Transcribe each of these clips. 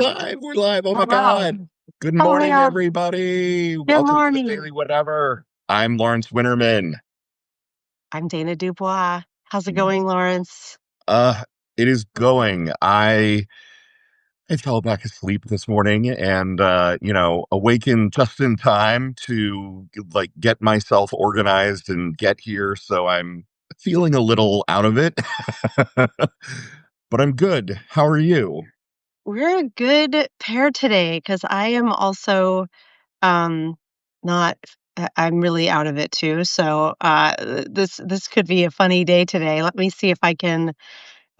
live. We're live. Oh my Wow. God. Good Oh my morning, God. everybody. Good Welcome to the morning. Daily Whatever. I'm Lawrence Winterman. I'm Dana Dubois. How's it going, Lawrence? Uh, it is going. I fell back asleep this morning and awakened just in time to get myself organized and get here. So I'm feeling a little out of it. But I'm good. How are you? We're a good pair today because I am also um not I'm really out of it too. So this could be a funny day today. Let me see if I can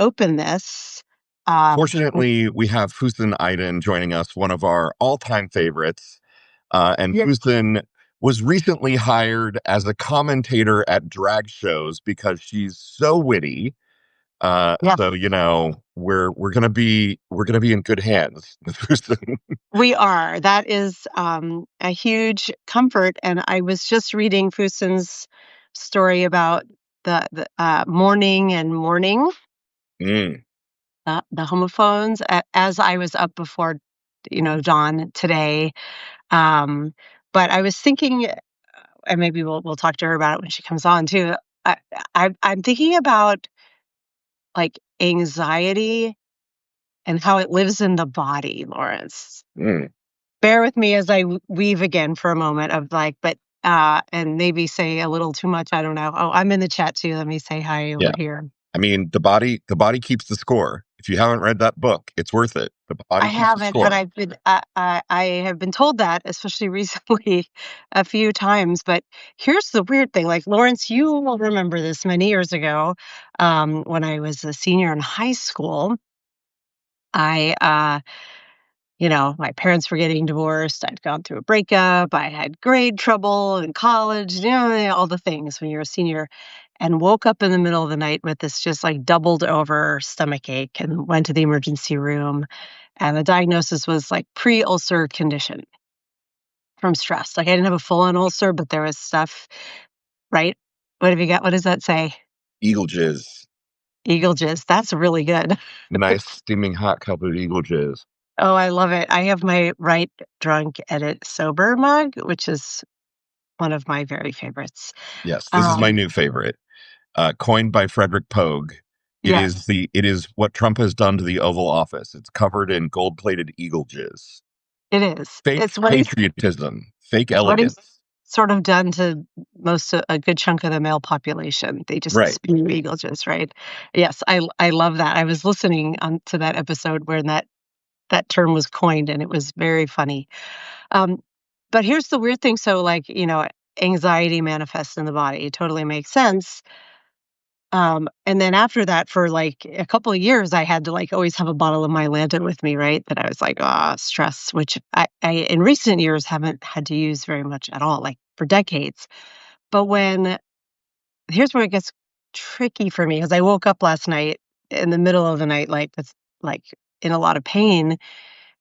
open this. Um Fortunately, we have Füsun Aydın joining us, one of our all-time favorites. And yeah. Füsun was recently hired as a commentator at drag shows because she's so witty. Yeah, We're gonna be in good hands with Füsun. we are. That is a huge comfort. And I was just reading Fusen's story about the mourning and mourning. Mm, The homophones as I was up before, dawn today. Um, but I was thinking, and maybe we'll talk to her about it when she comes on too. I, I'm thinking about like anxiety and how it lives in the body, Lawrence. mm, Bear with me as I weave again for a moment of like, but and maybe say a little too much. I don't know. Oh, I'm in the chat too. Let me say hi over yeah. here. I mean, the body keeps the score. If you haven't read that book, it's worth it. The I body keeps the haven't, but score. I have been told that, especially recently, a few times. But here's the weird thing, like Lawrence, you will remember this many years ago, when I was a senior in high school. I, my parents were getting divorced. I'd gone through a breakup. I had grade trouble in college. All the things when you're a senior, and woke up in the middle of the night with this just like doubled over stomach ache, and went to the emergency room, and the diagnosis was like pre-ulcer condition from stress. Like I didn't have a full-on ulcer, but there was stuff, right? What have you got? What does that say? Eagle jizz. Eagle jizz. That's really good. Nice steaming hot cup of eagle jizz. Oh, I love it. I have my Right Drunk Edit Sober mug, which is one of my very favorites. Yes, this is my Um, new favorite. Coined by Frederick Pogue. yes, It is what Trump has done to the Oval Office. It's covered in gold-plated eagle jizz. it is. Fake It's patriotism, fake what he's elegance. sort of done to a good chunk of the male population. They just Right. spew eagle jizz, right? Yes, I love that. I was listening to that episode where that term was coined, and it was very funny. Um, but here's the weird thing. So, like, anxiety manifests in the body. It totally makes sense. And then after that, for like a couple of years, I had to like always have a bottle of my Mylanta with me, right? That I was like, stress, which I in recent years haven't had to use very much at all, like for decades. But here's where it gets tricky for me, because I woke up last night in the middle of the night, like in a lot of pain.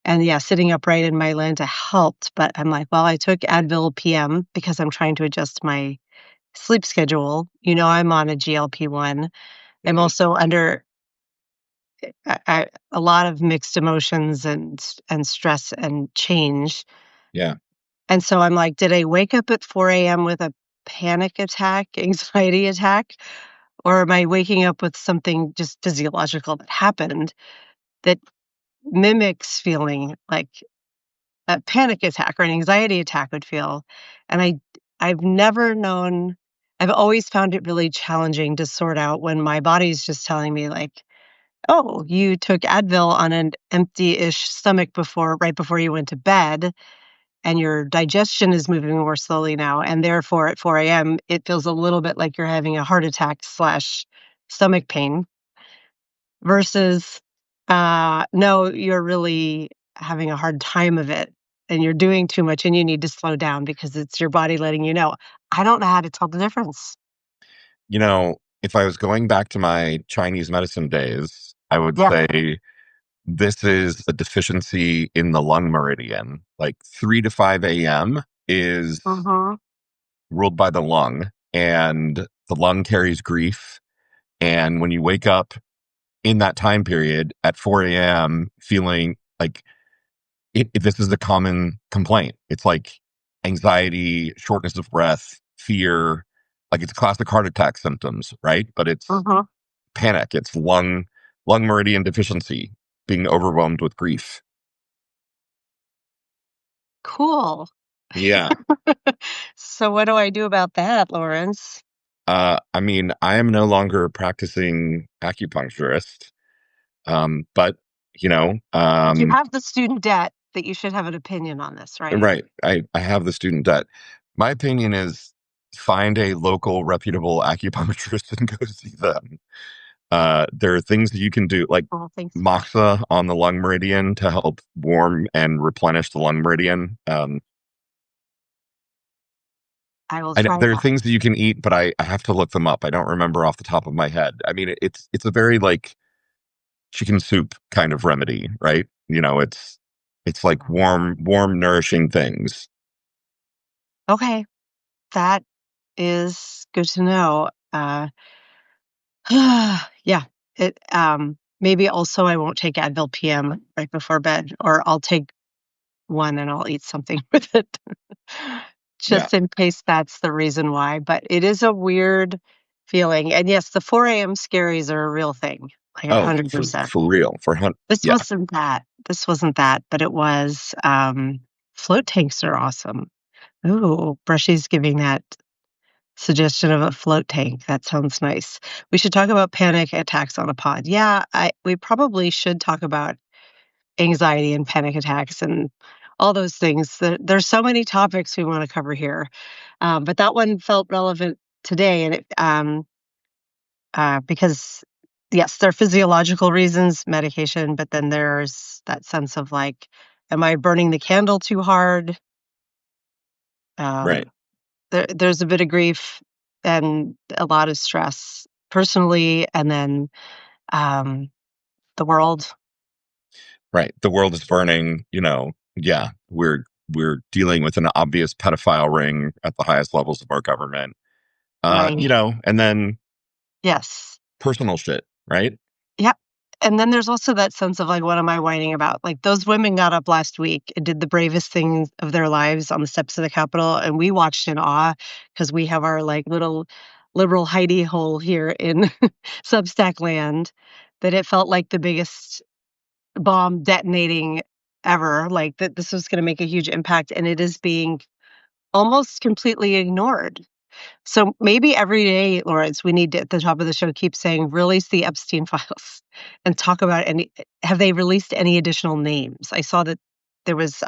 And yeah, sitting upright in my Mylanta helped. But I'm like, well, I took Advil PM because I'm trying to adjust my sleep schedule. I'm on a GLP-1. I'm Mm, also under a lot of mixed emotions and stress and change. yeah. And so I'm like, did I wake up at 4 a.m. with a panic attack, anxiety attack? Or am I waking up with something just physiological that happened that mimics feeling like a panic attack or an anxiety attack would feel? And I've never known, I've always found it really challenging to sort out when my body's just telling me like, "Oh, you took Advil on an empty-ish stomach right before you went to bed, and your digestion is moving more slowly now, and therefore at 4 AM, it feels a little bit like you're having a heart attack/stomach slash stomach pain," versus, "No, you're really having a hard time of it, and you're doing too much, and you need to slow down because it's your body letting you know." I don't know how to tell the difference. If I was going back to my Chinese medicine days, I would Yeah. say this is a deficiency in the lung meridian. Like 3 to 5 a.m. is Mhm. ruled by the lung, and the lung carries grief. And when you wake up in that time period at 4 a.m. feeling like this is a common complaint. It's like anxiety, shortness of breath, fear, like it's classic heart attack symptoms, right? But it's Mhm. panic. It's lung meridian deficiency, being overwhelmed with grief. Cool. Yeah. So what do I do about that, Lawrence? I mean, I am no longer a practicing acupuncturist, but you know, You have the student debt that you should have an opinion on this, right? right. I have the student debt. My opinion is find a local reputable acupuncturist and go see them. There are things that you can do, like Oh, thanks for that. moxa on the lung meridian to help warm and replenish the lung meridian. I will try There are that. things that you can eat, but I have to look them up. I don't remember off the top of my head. I mean, it's a very like chicken soup kind of remedy, right? It's like warm, nourishing things. Okay, that is good to know. Yeah, maybe also I won't take Advil PM right before bed, or I'll take one and I'll eat something with it, Yeah. just in case that's the reason why, but it is a weird feeling, and yes, the 4 AM scaries are a real thing, like Oh, 100%. for real, yeah, This wasn't that, but it was, float tanks are awesome. Ooh, Brushy's giving that suggestion of a float tank. That sounds nice. We should talk about panic attacks on a pod. Yeah, we probably should talk about anxiety and panic attacks and all those things. There's so many topics we want to cover here, but that one felt relevant today, and because yes, there are physiological reasons, medication, but then there's that sense of like, am I burning the candle too hard? right, Um, there's a bit of grief and a lot of stress personally, and then um, the world, right. The world is burning. Yeah, we're dealing with an obvious pedophile ring at the highest levels of our government. right? And then Yes. personal shit, right? Yep. And then there's also that sense of like, what am I whining about? Like those women got up last week and did the bravest thing of their lives on the steps of the Capitol, and we watched in awe because we have our like little liberal hidey hole here in Substack land. That it felt like the biggest bomb detonating ever. Like that, this was going to make a huge impact, and it is being almost completely ignored. So maybe every day, Lawrence, we need to, at the top of the show, keep saying, release the Epstein files and talk about any, have they released any additional names? I saw that there was,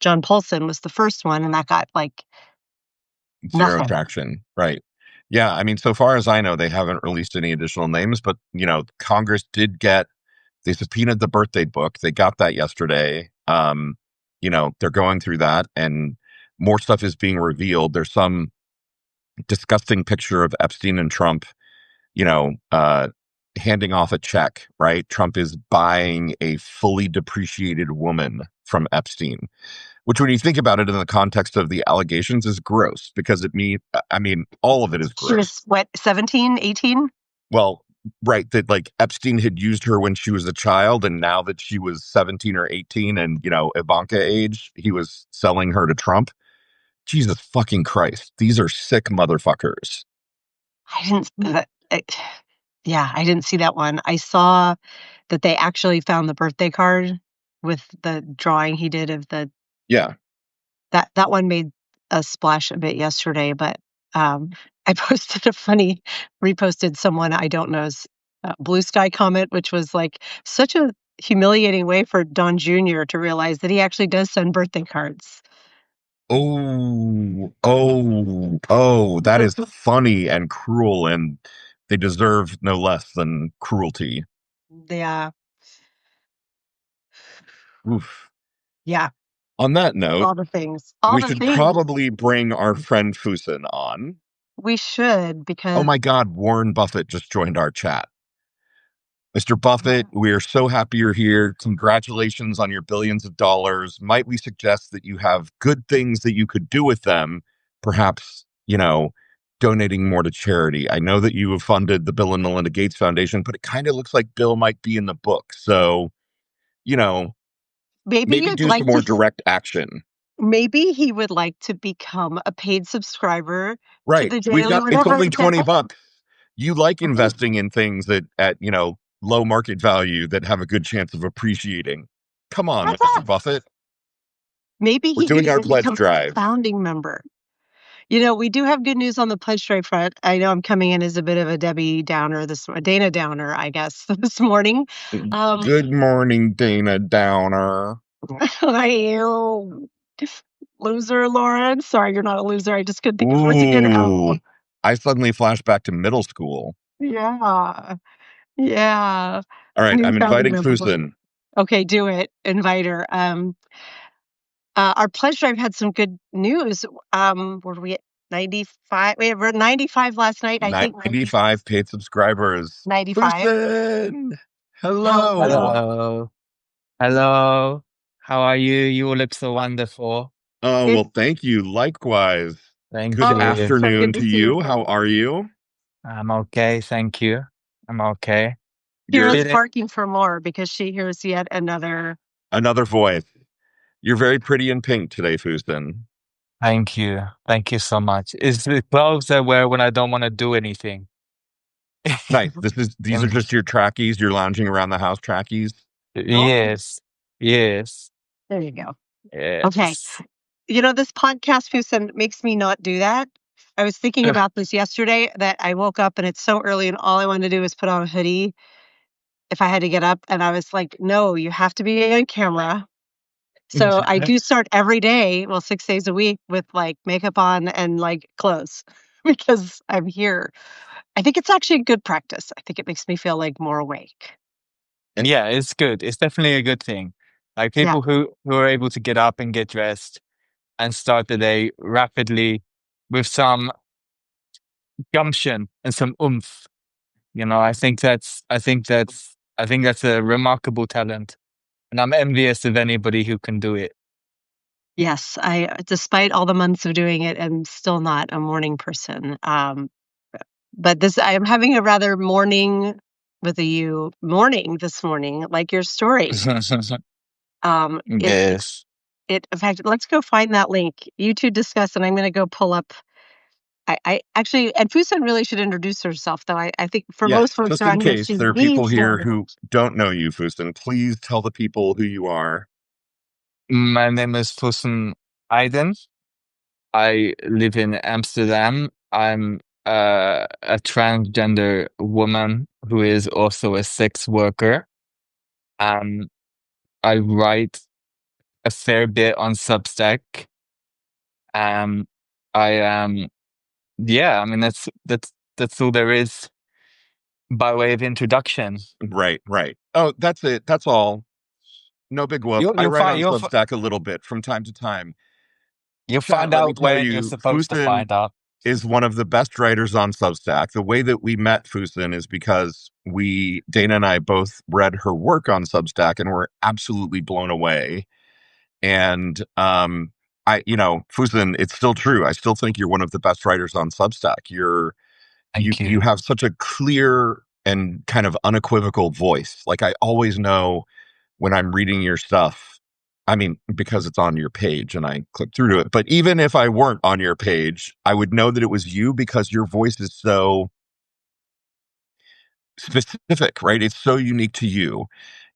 John Paulson was the first one, and that got like Zero nothing. traction, right? Yeah, I mean, so far as I know, they haven't released any additional names, but Congress did get they subpoenaed the birthday book. They got that yesterday. They're going through that, and more stuff is being revealed. There's some disgusting picture of Epstein and Trump, you know, uh, handing off a check, right? Trump is buying a fully depreciated woman from Epstein, which, when you think about it in the context of the allegations, is gross because I mean, all of it is She was gross. what, 17, 18? Well, right, that like Epstein had used her when she was a child, and now that she was 17 or 18 and, Ivanka age, he was selling her to Trump. Jesus fucking Christ. These are sick motherfuckers. I didn't, yeah, I didn't see that one. I saw that they actually found the birthday card with the drawing he did of the Yeah. that one made a splash a bit yesterday, but, um, I posted a funny reposted someone I don't know's, blue sky comment, which was, like, such a humiliating way for Don Jr. to realize that he actually does send birthday cards. That is funny and cruel, and they deserve no less than cruelty. Yeah, Oof. yeah, On that note, all we the should things. probably bring our friend Fusin on. We should Oh because my God, Warren Buffett just joined our chat. Mr. Buffett, we are so happy you're here. Congratulations on your billions of dollars. Might we suggest that you have good things that you could do with them? Perhaps, donating more to charity. I know that you have funded the Bill and Melinda Gates Foundation, but it kind of looks like Bill might be in the book. So, you know, maybe Maybe you'd do some like to more direct action. maybe he would like to become a paid subscriber to Right. the We've Daily got it's whenever only it gets 20 bucks. You like right. investing in things that at, low market value that have a good chance of appreciating. Come on, That's Mr. it. Buffett. Maybe We're he could doing our even pledge become a drive. founding member. You know, we do have good news on the pledge drive front. I know I'm coming in as a bit of a Debbie Downer a Dana Downer, I guess, this morning. Um, Good morning, Dana Downer. you loser, Lauren. Sorry, you're not a loser. I just couldn't think of the word to get out. Ooh. I suddenly flash back to middle school. Yeah. Yeah. All right, New I'm founding inviting member. Fusen. Okay, do it. Invite her. Our pledge drive had some good news. Were we at 95? We were at 95 last night. I think 95 paid subscribers. 95. Fusen! Hello. Hello. Hello. Hello. How are you? You all look so wonderful. Oh, It's well, thank you. Likewise. Thank Good oh, you. so afternoon good to to see you you. How too. are you? I'm okay. Thank you. I'm okay. You're Kira's Feeling, barking for more because she hears yet another. another voice. You're very pretty in pink today, Fusen. thank you. Thank you so much. It's the clothes I wear when I don't want to do anything. Nice. These are Um, just your trackies, your lounging around the house trackies. Oh, yes. Yes. there you go. Okay. Yes. You know, this podcast, Fusen, makes me not do that. I was thinking Ugh. about this yesterday that I woke up and it's so early and all I wanted to do was put on a hoodie if I had to get up. And I was like, no, you have to be on camera. So I do start every day, well, 6 days a week with like makeup on and like clothes because I'm here. I think it's actually a good practice. I think it makes me feel like more awake. And Yeah, it's good. It's definitely a good thing. Like Yeah. people who are able to get up and get dressed and start the day rapidly with some gumption and some oomph. I think that's a remarkable talent, and I'm envious of anybody who can do it. Yes. Despite all the months of doing it, I'm still not a morning person. But I am having a rather morning with a U morning this morning, like your story. Um, it, it, Yes. in fact, let's go find that link. You two discuss, and I'm going to go pull up. I actually, and Fusen really should introduce herself, though. I think for yes, most folks just in around here, case she there are people needs here to. who don't know you, Fusen, please tell the people who you are. My name is Füsun Aydın. I live in Amsterdam. I'm a transgender woman who is also a sex worker. Um, I write a fair bit on Substack. Um, yeah, I mean that's all there is by way of introduction. Right, right. Oh, that's it. That's all. No big whoop. You'll I you'll write find on you'll fi- Substack a little bit from time to time. you'll Chat, find let me out tell when you're you, supposed to Fusen find out. is one of the best writers on Substack. The way that we met Fusen is because Dana and I both read her work on Substack and were absolutely blown away. And Fusen, it's still true. I still think you're one of the best writers on Substack. Thank You you. have such a clear and kind of unequivocal voice. Like I always know when I'm reading your stuff. I mean, because it's on your page and I click through to it. But even if I weren't on your page, I would know that it was you because your voice is so specific, right? It's so unique to you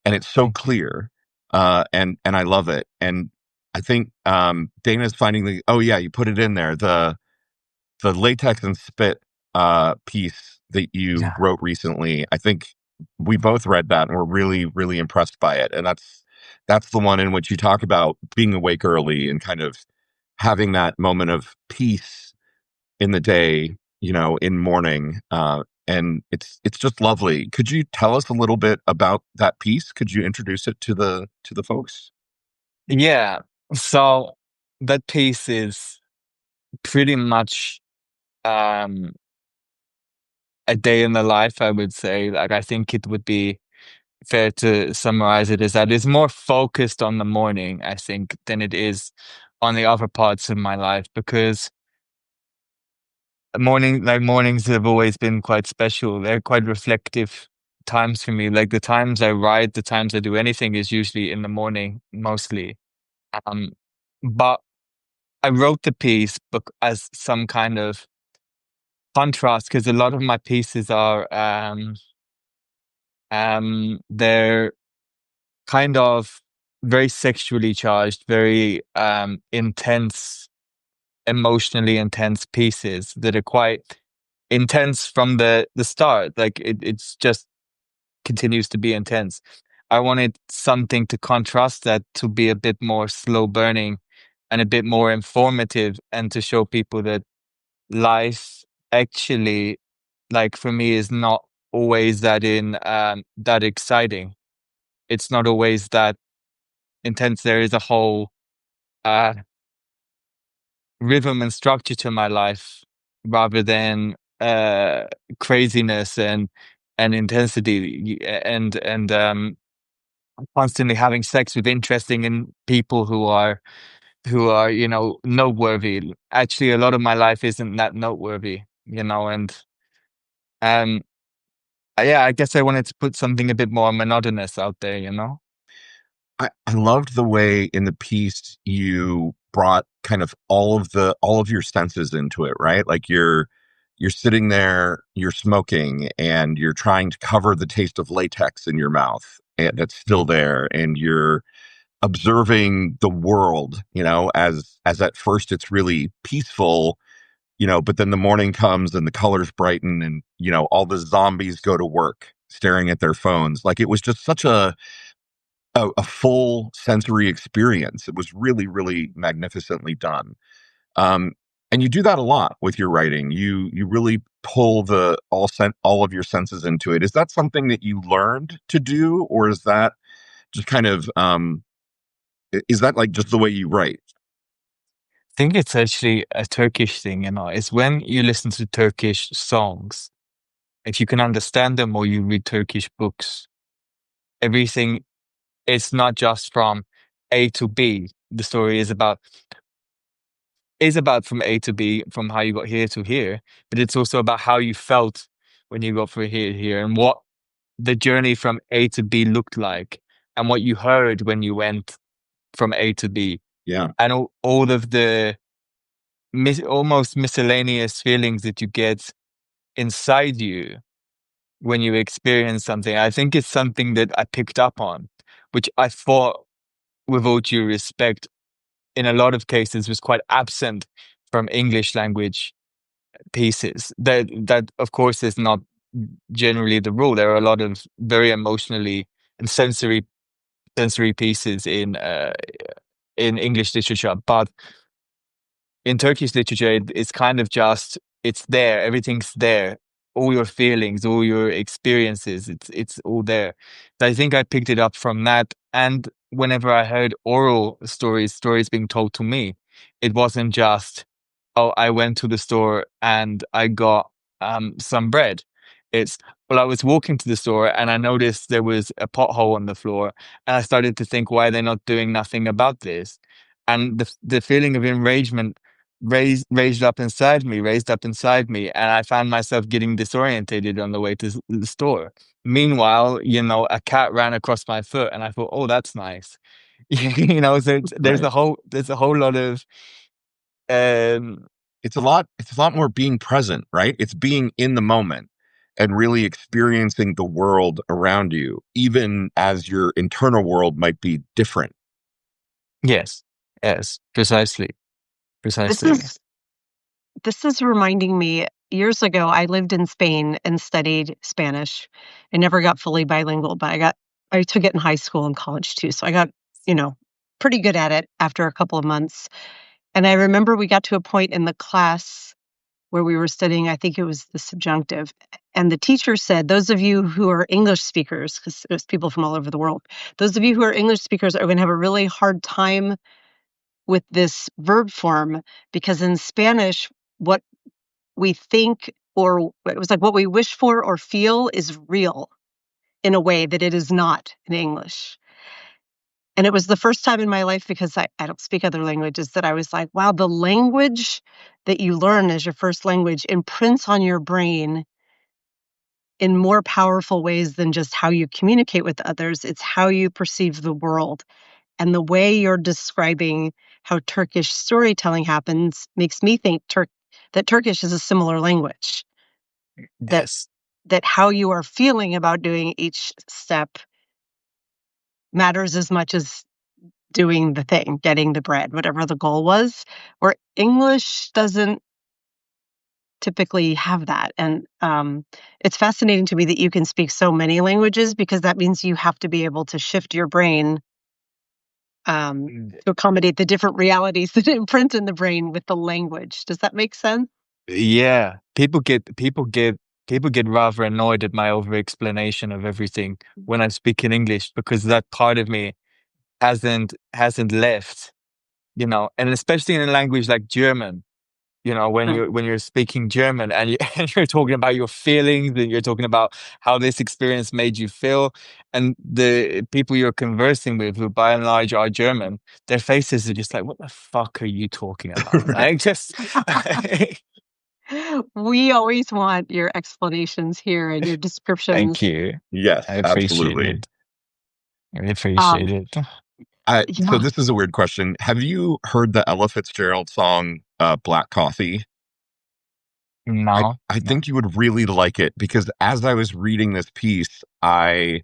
and it's so Thank you. clear. And I love it. And I think Dana's finding oh yeah, you put it in there. The latex and spit piece that you Yeah. wrote recently. I think we both read that and were really, really impressed by it. And that's the one in which you talk about being awake early and kind of having that moment of peace in the day, in morning. And it's just lovely. Could you tell us a little bit about that piece? Could you introduce it to the folks? Yeah. So that piece is pretty much um a day in the life, I would say. Like I think it would be fair to summarize it as that it's more focused on the morning, I think, than it is on the other parts of my life because mornings have always been quite special. They're quite reflective times for me. Like the times I write, the times I do anything is usually in the morning, mostly. Um, but I wrote the piece as some kind of contrast because a lot of my pieces are they're kind of very sexually charged, very intense, emotionally intense pieces that are quite intense from the start. Like it's just continues to be intense. I wanted something to contrast that, to be a bit more slow burning and a bit more informative, and to show people that life actually, like for me, is not always that exciting. It's not always that intense. There is a whole uh rhythm and structure to my life rather than craziness and intensity and constantly having sex with interesting and people who are noteworthy. Actually, a lot of my life isn't that noteworthy, and um yeah, I guess I wanted to put something a bit more monotonous out there. I loved the way in the piece you brought kind of all of your senses into it, right? Like you're sitting there, you're smoking, and you're trying to cover the taste of latex in your mouth, and that's still there, and you're observing the world, as at first it's really peaceful, but then the morning comes and the colors brighten, and all the zombies go to work staring at their phones. Like it was just such a full sensory experience. It was really, really magnificently done. Um, and you do that a lot with your writing. You really pull all of your senses into it. Is that something that you learned to do, or is that just kind of is that like just the way you write? I think it's actually a Turkish thing. It's when you listen to Turkish songs, if you can understand them, or you read Turkish books, everything, it's not just from A to B. The story is about from A to B, from how you got here to here, but it's also about how you felt when you got from here to here, and what the journey from A to B looked like, and what you heard when you went from A to B, Yeah. and all of the almost miscellaneous feelings that you get inside you when you experience something. I think it's something that I picked up on, which I thought, with all due respect, in a lot of cases was quite absent from English language pieces. That of course is not generally the rule. There are a lot of very emotionally and sensory pieces in English literature, but in Turkish literature, it's kind of just, it's there, everything's there, all your feelings, all your experiences, it's all there. So I think I picked it up from that, and whenever I heard oral stories being told to me, it wasn't just, oh, I went to the store and I got some bread. It's, well, I was walking to the store and I noticed there was a pothole on the floor, and I started to think, why are they not doing nothing about this? And the feeling of enragement raised up inside me, and I found myself getting disorientated on the way to the store. Meanwhile, a cat ran across my foot, and I thought, "Oh, that's nice." So there's Right. a whole lot of um, It's a lot more being present, right? It's being in the moment and really experiencing the world around you, even as your internal world might be different. yes, yes, precisely, This precisely. is this is reminding me, years ago, I lived in Spain and studied Spanish. I never got fully bilingual, but I took it in high school and college too. So I got, you know, pretty good at it after a couple of months. And I remember we got to a point in the class where we were studying, I think it was the subjunctive. And the teacher said, those of you who are English speakers, because it was people from all over the world, those of you who are English speakers are going to have a really hard time with this verb form, because in Spanish, what we think, or it was like what we wish for or feel is real in a way that it is not in English. And it was the first time in my life, because I don't speak other languages, that I was like, wow, the language that you learn as your first language imprints on your brain in more powerful ways than just how you communicate with others. It's how you perceive the world. And the way you're describing how Turkish storytelling happens makes me think that Turkish is a similar language. Yes. That how you are feeling about doing each step matters as much as doing the thing, getting the bread, whatever the goal was. Where English doesn't typically have that. And it's fascinating to me that you can speak so many languages, because that means you have to be able to shift your brain to accommodate the different realities that imprint in the brain with the language. Does that make sense? Yeah, people get rather annoyed at my over explanation of everything when I speak in English, because that part of me hasn't left, and especially in a language like German, when Right. you're speaking German and and you're talking about your feelings, and you're talking about how this experience made you feel, and the people you're conversing with, who by and large are German, their faces are just like, "What the fuck are you talking about?" Right. Like, just We always want your explanations here and your thank descriptions. you. Yes, I appreciate absolutely. it. I appreciate Um, it. So yeah. this is a weird question. Have you heard the Ella Fitzgerald song Black Coffee? I, No, I no. think you would really like it, because as I was reading this piece, I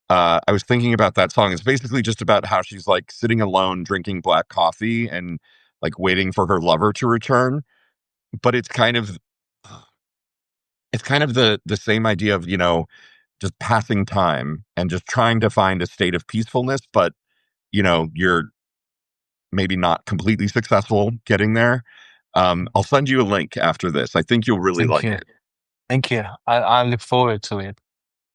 was thinking about that song. It's basically just about how she's like sitting alone drinking black coffee and like waiting for her lover to return. But it's kind of the same idea of, just passing time and just trying to find a state of peacefulness, but you're maybe not completely successful getting there. I'll send you a link after this. I think you'll really Thank like you. it. Thank you. I look forward to it.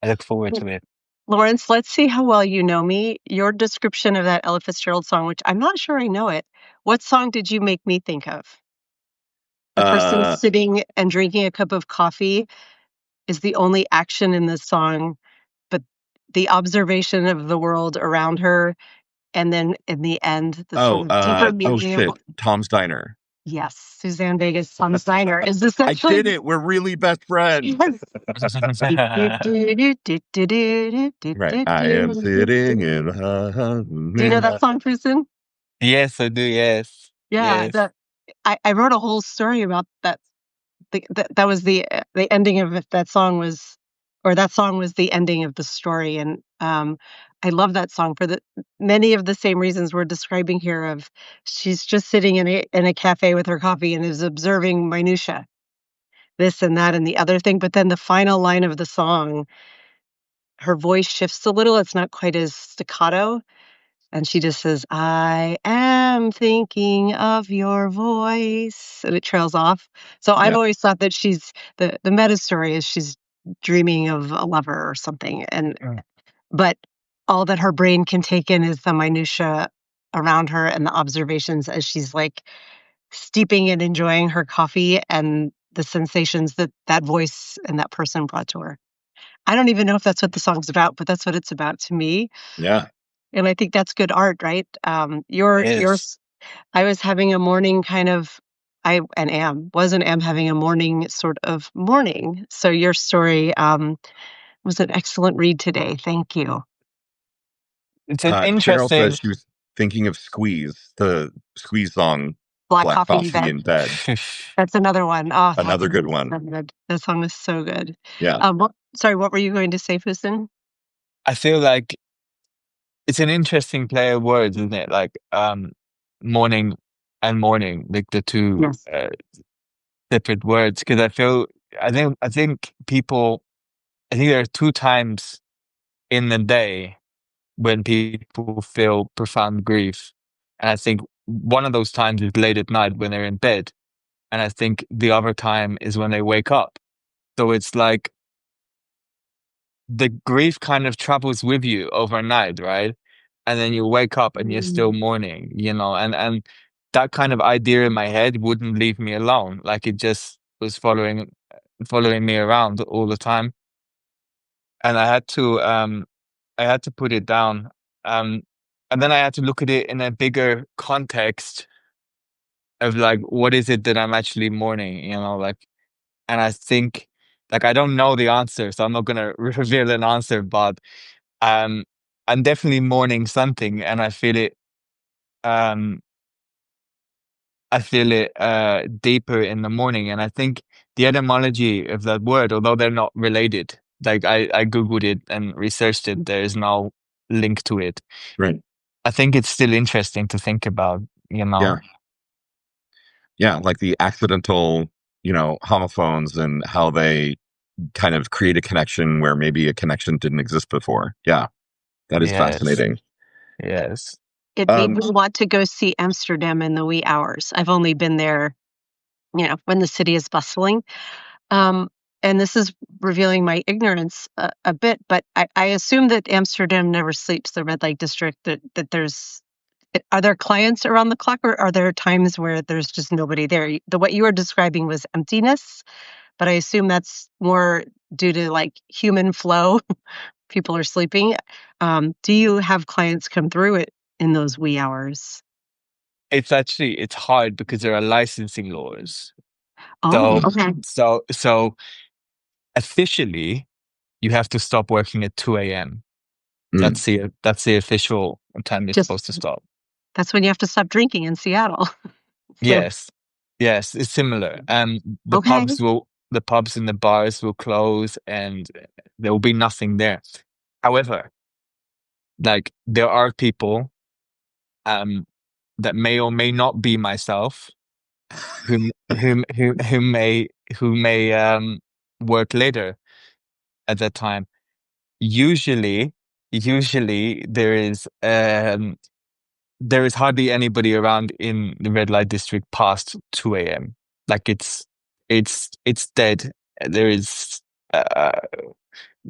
I look forward to it. Lawrence, let's see how well you know me. Your description of that Ella Fitzgerald song, which I'm not sure I know it. What song did you make me think of? The person Uh, sitting and drinking a cup of coffee is the only action in this song, but the observation of the world around her, and then in the end, the sort of deeper oh meaning of shit, Tom's Diner. yes, Suzanne Vega's Tom's Diner is I did essentially it. We're really best friends. yes. Do, do, do, do, do, do, do, do, Right. do, I am do, sitting do. in. Do you know that song, Füsun? Yes, I do. Yes. Yeah, Yes. I wrote a whole story about that. That was the ending of it. That song was, or that song was the ending of the story, and I love that song for the many of the same reasons we're describing here. Of she's just sitting in a cafe with her coffee and is observing minutia, this and that and the other thing. But then the final line of the song, her voice shifts a little. It's not quite as staccato. And she just says, I am thinking of your voice. And it trails off. So I've Yeah. always thought that the meta story is she's dreaming of a lover or something. Mm. But all that her brain can take in is the minutia around her and the observations as she's like steeping and enjoying her coffee and the sensations that that voice and that person brought to her. I don't even know if that's what the song's about, but that's what it's about to me. Yeah. And I think that's good art, right? Yes. I was having a morning kind of, was and am having a morning sort of morning. So your story was an excellent read today. Thank you. It's an Cheryl says interesting. she was thinking of Squeeze, the Squeeze song, Black Black coffee in Coffee bed. in Bed. That's another one. Oh, that Another song good is one. so good. That song is so good. Yeah. Sorry, what were you going to say, Fusin? I feel like it's an interesting play of words, isn't it? Like morning and morning, like the two Yes. separate words. Because I think people. I think there are two times in the day when people feel profound grief. And I think one of those times is late at night when they're in bed. And I think the other time is when they wake up. So it's like the grief kind of travels with you overnight, right? And then you wake up and you're still Mm. mourning, and that kind of idea in my head wouldn't leave me alone. Like it just was following me around all the time. And I had to put it down. Um, and then I had to look at it in a bigger context of like, what is it that I'm actually mourning, like, and I think Like, I don't know the answer, so I'm not gonna reveal an answer, but um, I'm definitely mourning something, and um, I feel it deeper in the morning. And I think the etymology of that word, although they're not related, like I Googled it and researched it, there is no link to it. Right. I think it's still interesting to think about, you Yeah. know. Yeah. Like the accidental, homophones and how they kind of create a connection where maybe a connection didn't exist before. Yeah. That is Yes, fascinating. yes. It made Um, me want to go see Amsterdam in the wee hours. I've only been there, when the city is bustling. Um, and this is revealing my ignorance a bit, but I assume that Amsterdam never sleeps, the red light district, that are there clients around the clock, or are there times where there's just nobody there? What you were describing was emptiness, but I assume that's more due to like human flow. People are sleeping. Do you have clients come through it in those wee hours? It's hard because there are licensing laws. Oh, So mm, okay. so officially you have to stop working at 2 a.m. mm, That's the official time you're Just supposed to stop. that's when you have to stop drinking in Seattle. So, Yes. Yes, it's similar. okay. The pubs and the bars will close, and there will be nothing there. However, like, there are people um that may or may not be myself, who may work later at that time. Usually usually there is hardly anybody around in the red light district past 2 a.m. Like, it's dead. There is uh,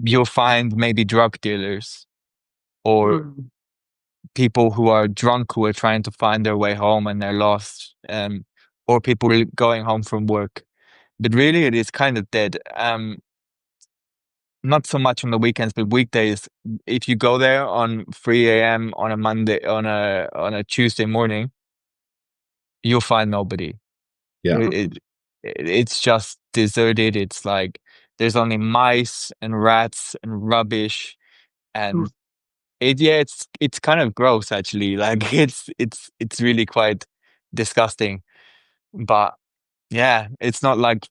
you'll find maybe drug dealers or Mm. people who are drunk who are trying to find their way home and they're lost, or people going home from work. But really, it is kind of dead. Not so much on the weekends, but weekdays. If you go there on 3 a.m. on a Monday, on a Tuesday morning, you'll find nobody. yeah. It's just deserted. It's like there's only mice and rats and rubbish, Mm. and it's kind of gross actually. Like, it's really quite disgusting. But yeah, it's not like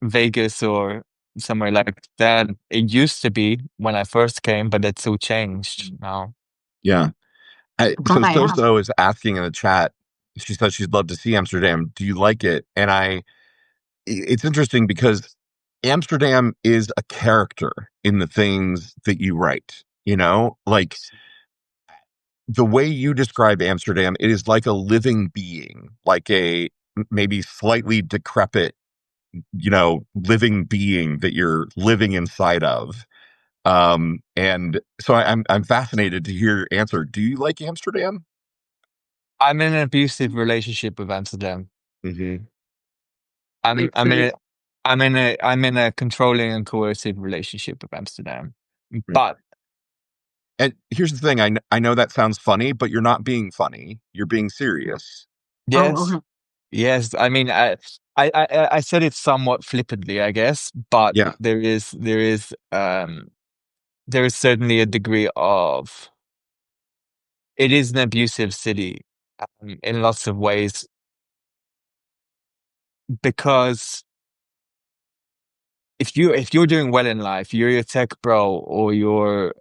Vegas or somewhere like that. It used to be when I first came, but it's all changed now. Yeah. Glad So I asked. So is asking in the chat. She says she'd love to see Amsterdam. Do you like it? And it's interesting because Amsterdam is a character in the things that you write. Like the way you describe Amsterdam, it is like a living being, like a maybe slightly decrepit, living being that you're living inside of. And so I'm fascinated to hear your answer. Do you like Amsterdam? I'm in an abusive relationship with Amsterdam. Hmm. Makes sense. I'm in a controlling and coercive relationship with Amsterdam. Right. But And here's the thing. I know that sounds funny, but you're not being funny. You're being serious. Oh, yes, okay. yes, I mean, I said it somewhat flippantly, I guess, but Yeah. there is certainly a degree of, it is an abusive city, in lots of ways, because if you're doing well in life, you're a tech bro, or you're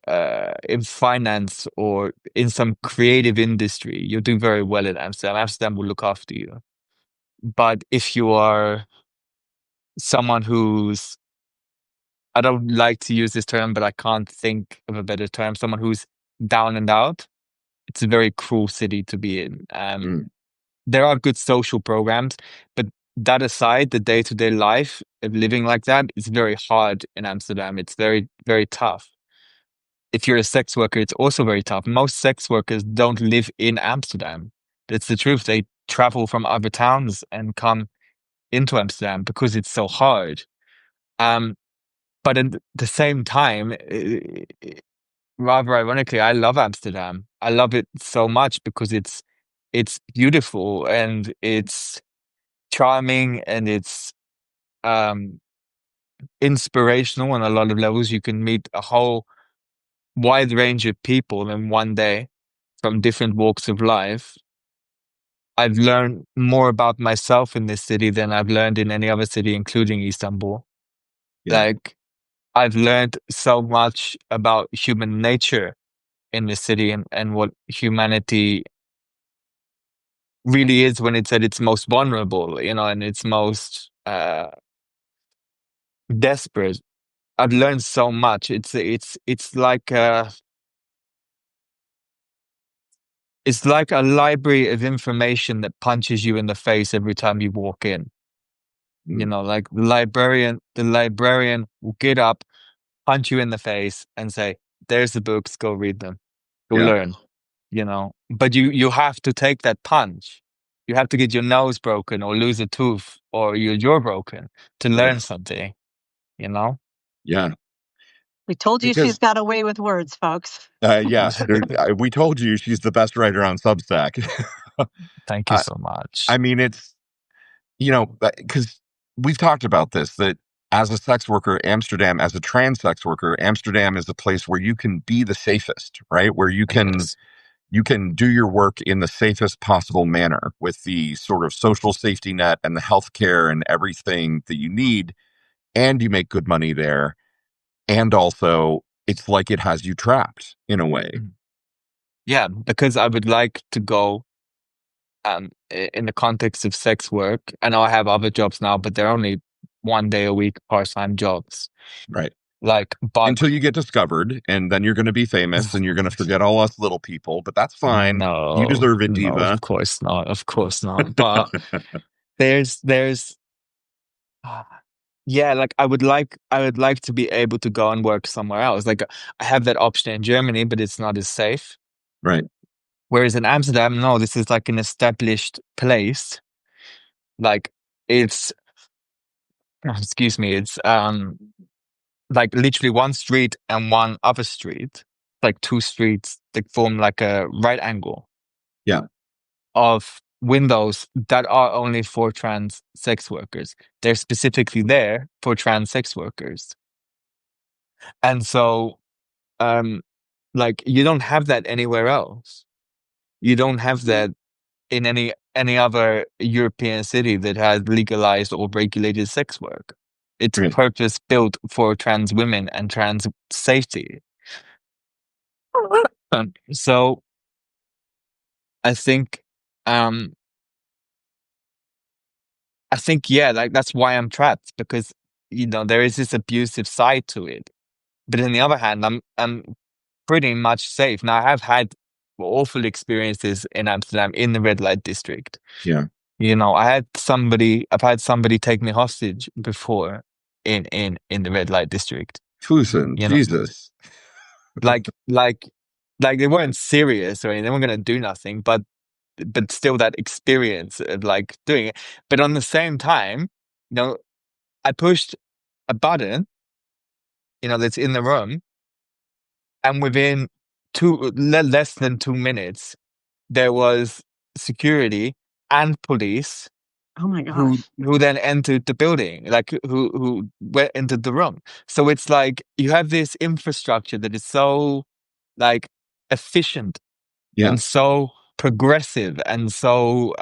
in finance or in some creative industry, you'll do very well in Amsterdam. Amsterdam will look after you. But if you are someone who's, I don't like to use this term, but I can't think of a better term, someone who's down and out, it's a very cruel city to be in. Mm, There are good social programs, but that aside, the day-to-day life of living like that is very hard in Amsterdam. It's very, very tough. If you're a sex worker, it's also very tough. Most sex workers don't live in Amsterdam. That's the truth. They travel from other towns and come into Amsterdam because it's so hard. Um, but at the same time, rather ironically, I love Amsterdam. I love it so much because it's beautiful and it's charming and it's um inspirational on a lot of levels. You can meet a whole wide range of people in one day from different walks of life. I've learned more about myself in this city than I've learned in any other city, including Istanbul. Yeah. Like, I've learned so much about human nature in this city and what humanity really is when it's at its most vulnerable, and its most desperate. I've learned so much. It's like a library of information that punches you in the face every time you walk in. Like the librarian will get up, punch you in the face, and say, "There's the books. Go read them. Go Yeah. learn." But you have to take that punch. You have to get your nose broken or lose a tooth or your jaw broken to learn Right. something. You know. Yeah. We told you she's Because got a way with words, folks. yeah, we told you she's the best writer on Substack. Thank you I, so much. I mean, it's because we've talked about this, that as a sex worker, Amsterdam, as a trans sex worker, Amsterdam is a place where you can be the safest, right? Where Yes. you can do your work in the safest possible manner with the sort of social safety net and the healthcare and everything that you need, and you make good money there. And also, it's like it has you trapped in a way. Yeah, because I would like to go in the context of sex work. I know I have other jobs now, but they're only 1 day a week part-time jobs. Right. But Until you get discovered, and then you're going to be famous and you're going to forget all us little people, but that's fine. You no, deserve it, no, of diva. course not, of course not. But there's yeah, like I would like to be able to go and work somewhere else. Like I have that option in Germany, but it's not as safe. Right. Whereas in Amsterdam, no, this is like an established place. Like it's excuse me, it's like literally one street and one other street, like two streets that form like a right angle Yeah. of windows that are only for trans sex workers. They're specifically there for trans sex workers. And so, um, like you don't have that anywhere else. You don't have that in any other European city that has legalized or regulated sex work. It's Right. purpose built for trans women and trans safety. So I think, um, yeah, like that's why I'm trapped because there is this abusive side to it. But on the other hand, I'm pretty much safe. Now I have had awful experiences in Amsterdam in the red light district. Yeah. I've had somebody take me hostage before in the red light district. Füsun, You know, Jesus. like like like they weren't serious or anything. They weren't gonna do nothing, but still that experience of like doing it. But on the same time, I pushed a button, that's in the room, and within less than 2 minutes, there was security and police Oh my who gosh. then entered the building, like who went into the room. So it's like you have this infrastructure that is so like efficient Yeah. and so progressive and so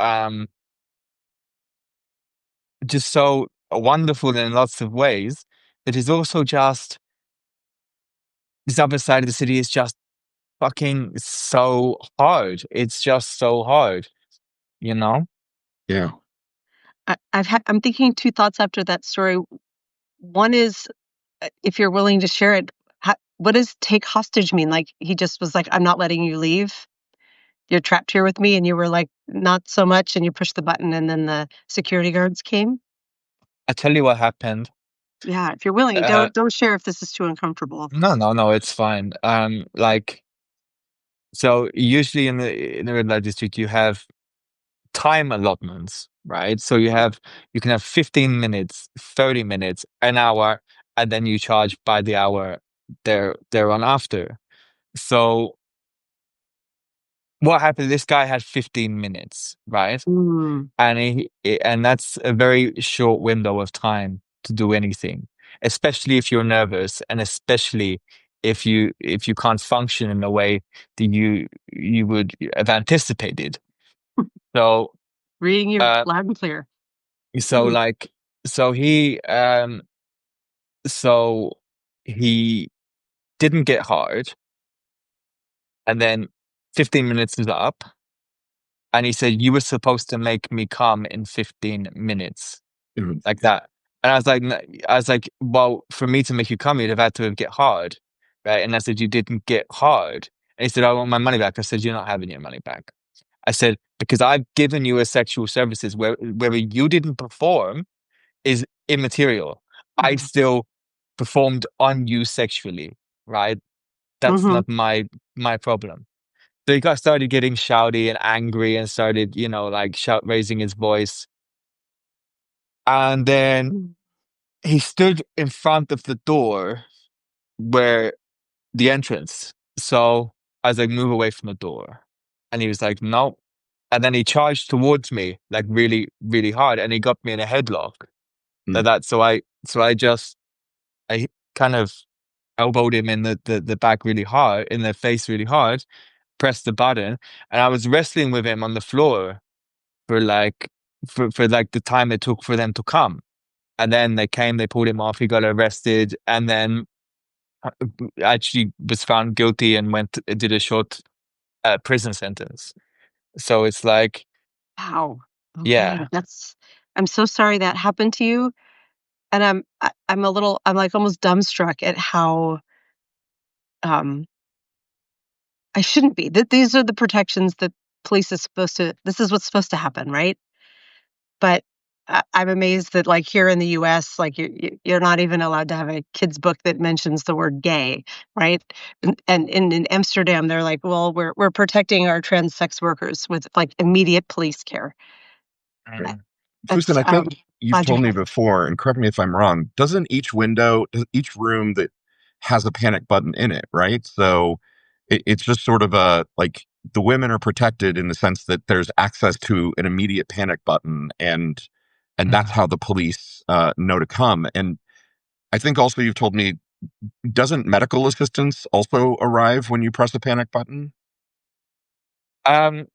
just so wonderful in lots of ways that is also just this other side of the city is just fucking so hard. It's just so hard, you know? Yeah. I'm thinking two thoughts after that story. One is, if you're willing to share it, what does take hostage mean? Like he just was like, "I'm not letting you leave. You're trapped here with me," and you were like, "Not so much," and you pushed the button, and then the security guards came. I tell you what happened. Yeah, if you're willing, Uh, don't share if this is too uncomfortable. no, no, no, it's fine. So usually in the red light district, you have time allotments, right? So you can have 15 minutes, 30 minutes, an hour, and then you charge by the hour there on after. So what happened? This guy had 15 minutes, right? Mm. And and that's a very short window of time to do anything. especially if you're nervous, and especially if you can't function in a way that you would have anticipated. So Reading you uh loud and clear. so Mm. like so he so he didn't get hard, and then 15 minutes is up, and he said, you were supposed to make me come in 15 minutes, Mhm. like that. And I was like, well, for me to make you come, you'd have had to have get hard, right? And I said, you didn't get hard. And he said, I want my money back. I said, you're not having your money back. I said, because I've given you a sexual services where you didn't perform is immaterial. I Mhm. still performed on you sexually, right? That's Mhm. not my problem. So he got started getting shouty and angry and started, like raising his voice. And then Mm. he stood in front of the door where the entrance. So I was like, move away from the door. And he was like, no. And then he charged towards me like really, really hard, and he got me in a headlock. Mm. I kind of elbowed him in the back really hard, in the face really hard, pressed the button, and I was wrestling with him on the floor for like the time it took for them to come. And then they came, they pulled him off, he got arrested, and then uh, actually was found guilty and did a short prison sentence. So it's like, Wow. Okay, yeah. I'm so sorry that happened to you, and I'm like almost dumbstruck at how, um I shouldn't be. These are the protections that police is supposed to this is what's supposed to happen, right? But I'm amazed that, like, here in the US, like, you're not even allowed to have a kid's book that mentions the word gay, right? And in Amsterdam, they're like, "Well, we're protecting our trans sex workers with, like, immediate police care." Right. Uh, Mm. That's, Fusen, I think you've glad you told me have before, and correct me if I'm wrong, does each room that has a panic button in it, right? So it's just sort of like the women are protected in the sense that there's access to an immediate panic button, and that's Mm. how the police know to come. And I think also you've told me, doesn't medical assistance also arrive when you press a panic button? Um,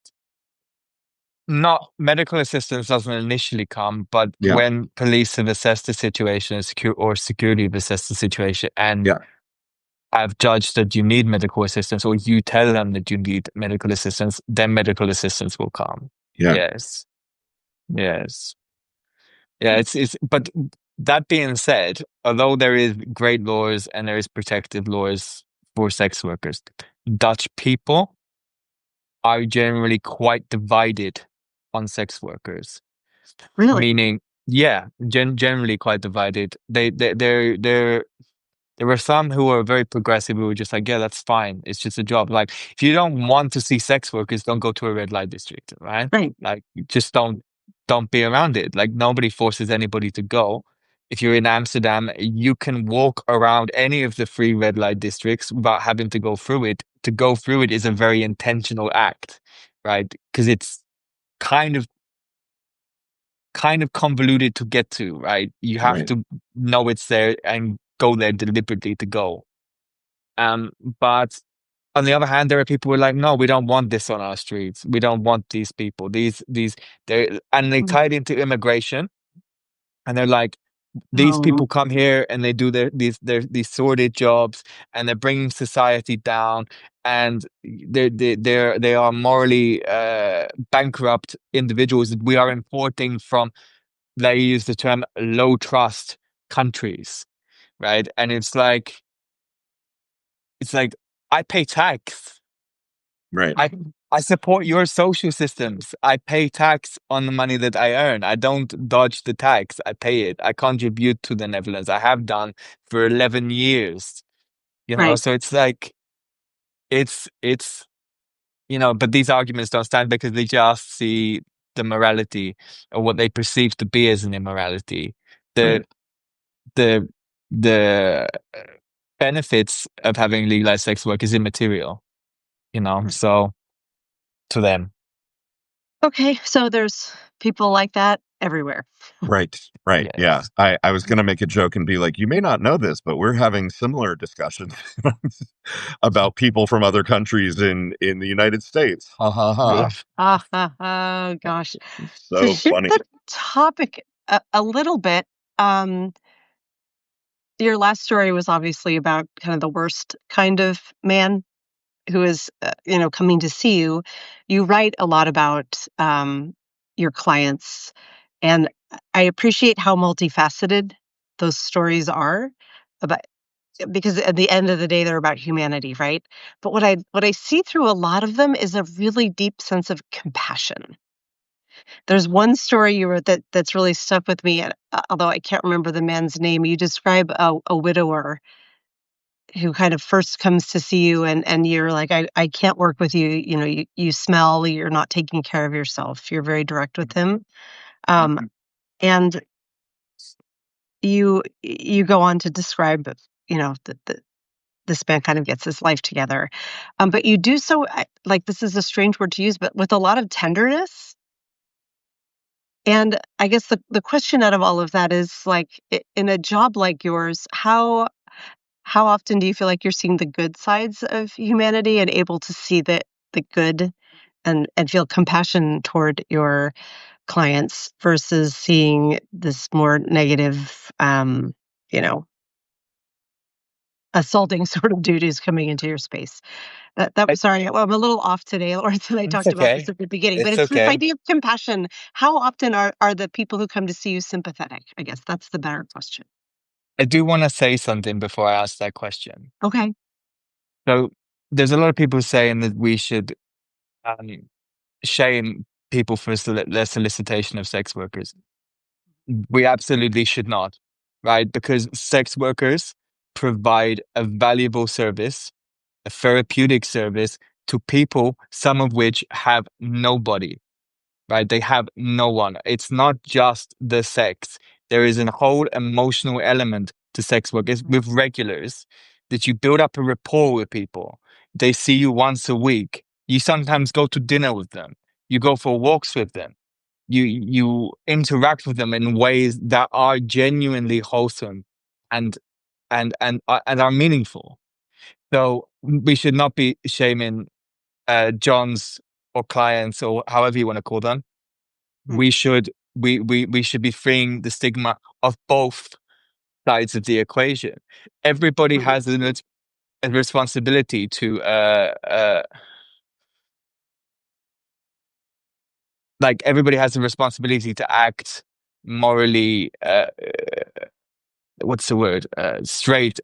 Not medical assistance doesn't initially come, but Yeah, when police have assessed the situation, or security have assessed the situation, and yeah, have judged that you need medical assistance, or you tell them that you need medical assistance, then medical assistance will come. yeah, Yes. Yes. Yeah, but that being said, although there is great laws and there is protective laws for sex workers, Dutch people are generally quite divided on sex workers. really? Meaning, yeah, generally quite divided. There were some who were very progressive who were just like, yeah, that's fine. It's just a job. Like, if you don't want to see sex workers, don't go to a red light district, right? Right, Like, just don't be around it. Like, nobody forces anybody to go. If you're in Amsterdam, you can walk around any of the free red light districts without having to go through it. To go through it is a very intentional act, right? Because it's kind of convoluted to get to, right? You have right, to know it's there and go there deliberately to go. Um, but on the other hand, there are people who are like, no, we don't want this on our streets. We don't want these people. And they mm, tie it into immigration, and they're like, these um, people come here and they do these sordid jobs, and they're bringing society down, and they are morally bankrupt individuals that we are importing from, they use the term low trust countries, right? And it's like I pay tax. right, I I support your social systems. I pay tax on the money that I earn. I don't dodge the tax. I pay it. I contribute to the Netherlands. I have done for 11 years. right, So it's like it's but these arguments don't stand because they just see the morality, or what they perceive to be as an immorality. The right, the the benefits of having legalized sex work is immaterial, right. so to them. Okay, so there's people like that, everywhere. Right, right, yeah. Yes. I was gonna make a joke and be like, "You may not know this, but we're having similar discussions about people from other countries in the United States. Ha, ha, ha." Yes. Oh gosh. To So shift funny. the topic a little bit, um, your last story was obviously about kind of the worst kind of man who is, coming to see you. You write a lot about your clients, and I appreciate how multifaceted those stories are about because at the end of the day they're about humanity, right? But what I see through a lot of them is a really deep sense of compassion. There's one story you wrote that's really stuck with me, and, although I can't remember the man's name. You describe a widower who kind of first comes to see you, and you're like, "I can't work with you, you smell, you're not taking care of yourself." You're very direct with him. Um, and you go on to describe, that this man kind of gets his life together. But you do so, like, this is a strange word to use, but with a lot of tenderness. And I guess the question out of all of that is, like, in a job like yours, how often do you feel like you're seeing the good sides of humanity and able to see the good and feel compassion toward your clients versus seeing this more negative, you know, assaulting sort of dude who's coming into your space? I Sorry, well, I'm a little off today, Lawrence, and I It's talked about this okay. at the beginning, but It's it's this okay. idea of compassion. How often are the people who come to see you sympathetic? I guess that's the better question. I do wanna say something before I ask that question. Okay. So, there's a lot of people saying that we should, um, shame people for their solicitation of sex workers. We absolutely should not, right? Because sex workers provide a valuable service, a therapeutic service to people, some of which have nobody, right? They have no one. It's not just the sex. There is a whole emotional element to sex work. It's with regulars that you build up a rapport with people. They see you once a week. You sometimes go to dinner with them. You go for walks with them. You interact with them in ways that are genuinely wholesome and and are meaningful. So we should not be shaming Johns or clients or however you want to call them. Mm, We should be freeing the stigma of both sides of the equation. Everybody mhm, has a responsibility to like everybody has a responsibility to act morally what's the word straight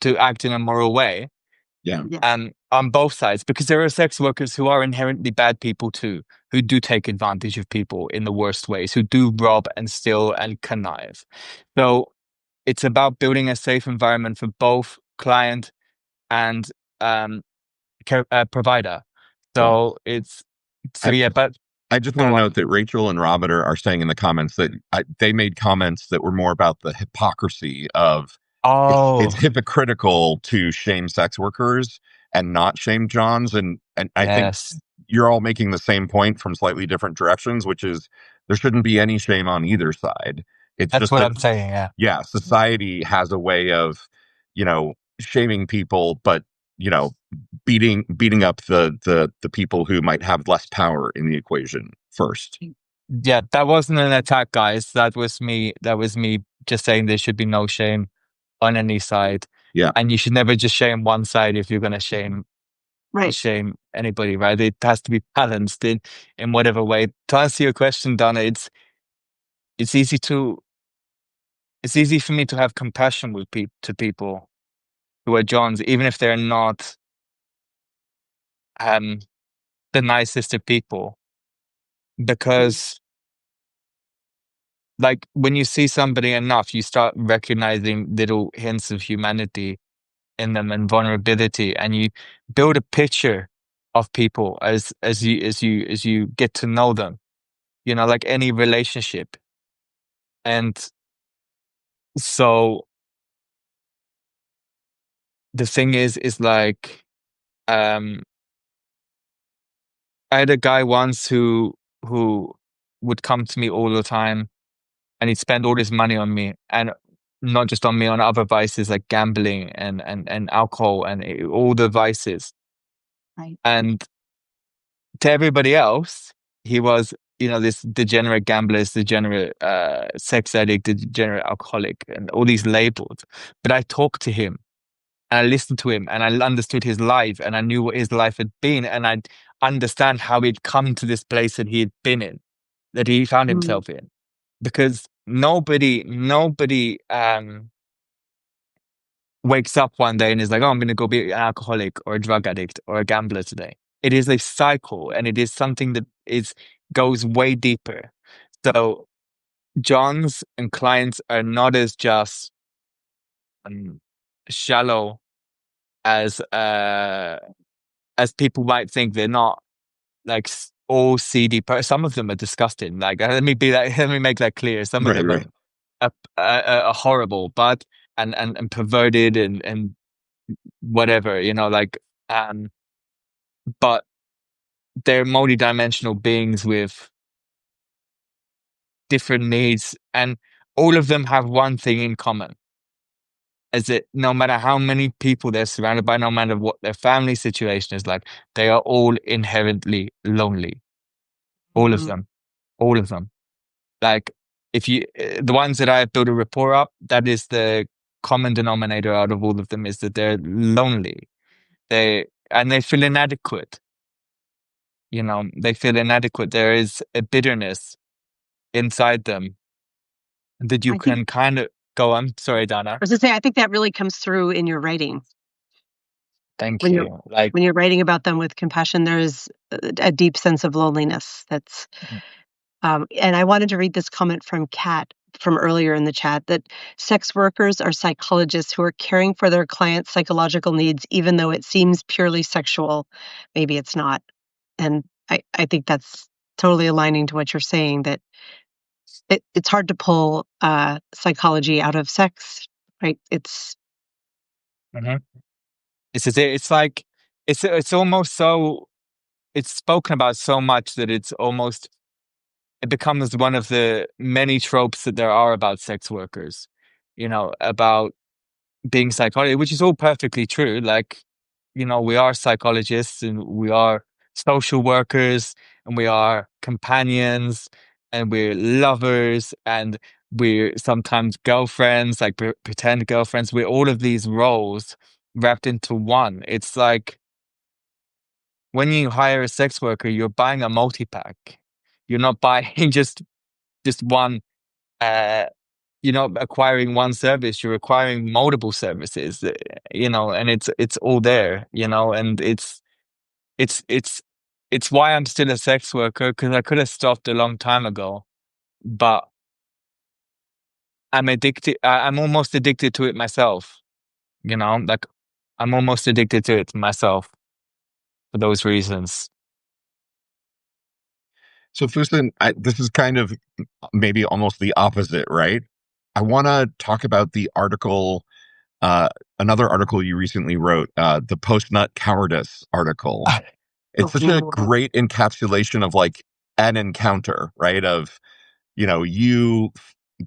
to act in a moral way Yeah. yes. on both sides because there are sex workers who are inherently bad people too who do take advantage of people in the worst ways who do rob and steal and connive. So it's about building a safe environment for both client and um, provider. Yeah. So it's so I yeah, but I just want go to on. note that Rachel and Robert are saying in the comments that they made comments that were more about the hypocrisy of it's Oh hypocritical to shame sex workers and not shame Johns. And I think yes, you're all making the same point from slightly different directions, which is there shouldn't be any shame on either side. It's that's just what that I'm saying. Yeah, yeah, society has a way of, shaming people, but beating up the people who might have less power in the equation first. yeah. That wasn't an attack, guys. That was me. That was me just saying there should be no shame on any side, Yeah. and you should never just shame one side if you're gonna Right. shame anybody, right? It has to be balanced in whatever way. To answer your question, Donna, it's easy to it's easy for me to have compassion with people who are Johns, even if they're not um the nicest of people, Mm, because like when you see somebody enough, you start recognizing little hints of humanity in them and vulnerability, and you build a picture of people as you get to know them. You know, like any relationship. And so the thing is like, um, I had a guy once who would come to me all the time, and he'd spend all his money on me, and not just on me, on other vices like gambling and alcohol and all the vices. Right. And to everybody else, he was, this degenerate gambler, this degenerate sex addict, degenerate alcoholic, and all these labels. But I talked to him and I listened to him and I understood his life and I knew what his life had been and I'd understand how he'd come to this place that he had been in, that he found Mm. himself in. Because nobody wakes up one day and is like, oh, I'm going to go be an alcoholic or a drug addict or a gambler today. It is a cycle and it is something that goes way deeper. So Johns and clients are not as just shallow as people might think. They're not like all seedy. Some of them are disgusting. Like let me make that clear. Some of Right, them right. are horrible, but and perverted and whatever, but they're multidimensional beings with different needs, and all of them have one thing in common, is that no matter how many people they're surrounded by, no matter what their family situation is like, they are all inherently lonely. All of Mm. them. All of them. Like, if you, the ones that I have built a rapport up, that is the common denominator out of all of them, is that they're lonely. And they feel inadequate. They feel inadequate. There is a bitterness inside them that you I think can kind of go on. Sorry, I Dana. was gonna say, I think that really comes through in your writing. Thank When you're you. Like, when you're writing about them with compassion, there's a deep sense of loneliness that's and I wanted to read this comment from Kat from earlier in the chat, that sex workers are psychologists who are caring for their clients' psychological needs, even though it seems purely sexual. Maybe it's not. And I think that's totally aligning to what you're saying, that it's hard to pull psychology out of sex, right? mhm. It's like, it's almost so, it's spoken about so much that it becomes one of the many tropes that there are about sex workers, about being psychology, which is all perfectly true. Like, we are psychologists and we are social workers and we are companions and we're lovers and we're sometimes girlfriends, like pretend girlfriends. We're all of these roles wrapped into one. It's like when you hire a sex worker, you're buying a multi-pack. You're not buying just one, uh, you're not acquiring one service, you're acquiring multiple services, and it's all there, and it's it's why I'm still a sex worker, because I could have stopped a long time ago, but I'm addicted. I'm almost addicted to it myself, like I'm almost addicted to it myself for those reasons. So, Fusen, this is kind of maybe almost the opposite, right? I want to talk about the article, uh, another article you recently wrote, the post nut cowardice article. It's such a Oh, great encapsulation of like an encounter, right? Of, you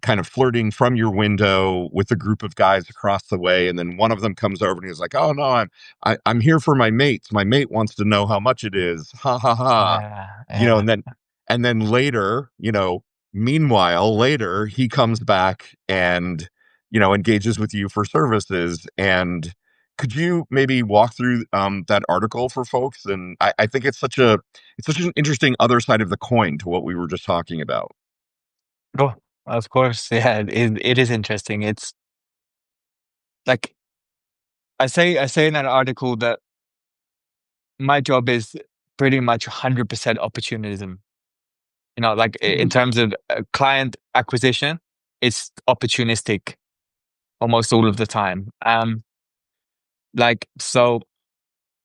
kind of flirting from your window with a group of guys across the way, and then one of them comes over and he's like, "Oh no, I'm here for my mates. My mate wants to know how much it is." Ha ha ha. Yeah, You know, yeah. and then later, meanwhile, later he comes back and engages with you for services. And could you maybe walk through that article for folks? And I think it's such an interesting other side of the coin to what we were just talking about. Oh, of course. Yeah, it is interesting. It's like, I say in that article that my job is pretty much 100% opportunism. Like in mhm. terms of client acquisition, it's opportunistic almost all of the time. Like, so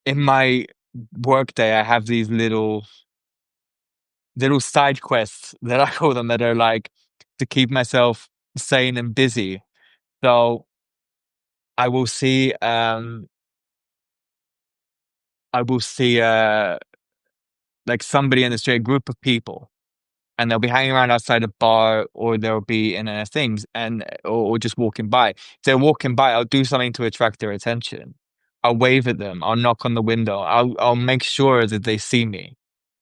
in my workday, I have these little side quests that I call them, that are like to keep myself sane and busy. So I will see, I will see, like somebody in the street, a group of people, and they'll be hanging around outside a bar, or they'll be in things, and or just walking by. If they're walking by, I'll do something to attract their attention. I'll wave at them. I'll knock on the window. I'll make sure that they see me.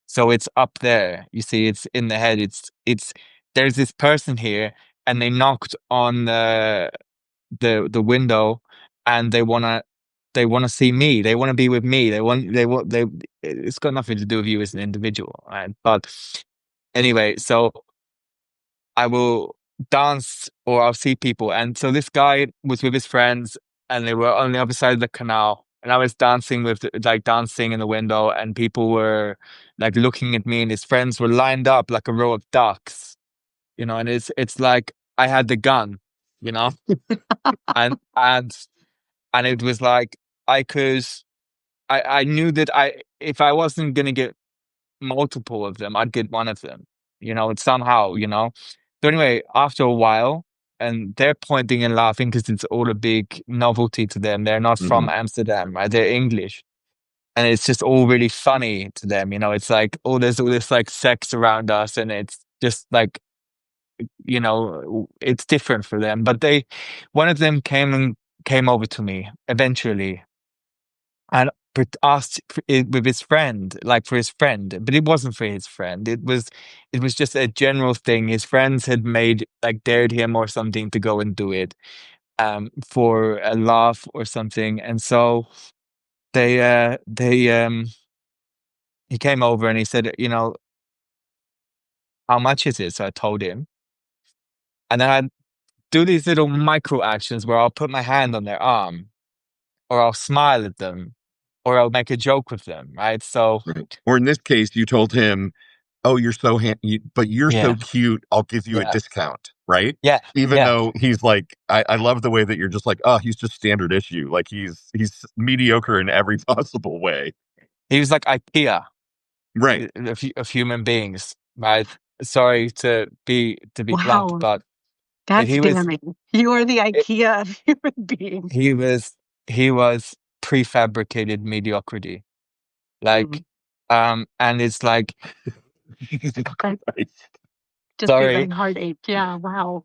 So it's up there. You see, it's in the head. It's there's this person here, and they knocked on the window, and they wanna see me. They wanna be with me. They it's got nothing to do with you as an individual, right? But anyway, so I will dance, or I'll see people. And so this guy was with his friends, and they were on the other side of the canal. And I was dancing dancing in the window, and people were like looking at me, and his friends were lined up like a row of ducks, and it's like I had the gun, you know, and it was like I could, I knew that if I wasn't gonna get multiple of them, I'd get one of them, it's somehow. So anyway, after a while, and they're pointing and laughing because it's all a big novelty to them. They're not from Mhm. Amsterdam, right? They're English. And it's just all really funny to them. It's like, oh, there's all this like sex around us, and it's just like, it's different for them. But one of them came over to me eventually, and asked with his friend, like for his friend, but it wasn't for his friend. It was just a general thing. His friends had dared him or something to go and do it, for a laugh or something. And so he came over and he said, how much is it? So I told him, and then I do these little micro actions where I'll put my hand on their arm, or I'll smile at them, or I'll make a joke with them, right? So Right. Or in this case, you told him, "Oh, but you're so yeah, cute. I'll give you a yeah, discount." Right? yeah, Even yeah. though he's like, I love the way that you're just like, "Oh, he's just standard issue." Like he's mediocre in every possible way. He was like IKEA Right. of human beings, right? Sorry to be blunt, Wow, but that's he was damning. You are the it, IKEA of human beings. he was prefabricated mediocrity. Mm, Like, and it's like, that Right. just made my sorry, heart ache. Yeah, wow.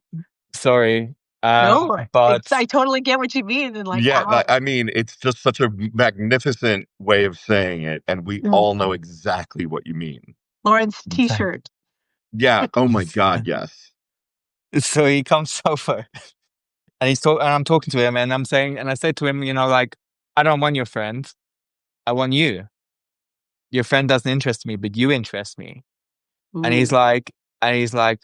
sorry, No, but I totally get what you mean, and like, Yeah, ow. I mean, it's just such a magnificent way of saying it, and we Mm. all know exactly what you mean. Lauren's T-shirt. Yeah. Oh my God. Yes. so he comes over, and and I'm talking to him, and I said to him, like, I don't want your friend, I want you. Your friend doesn't interest me, but you interest me. And he's Ooh. like, and he's like,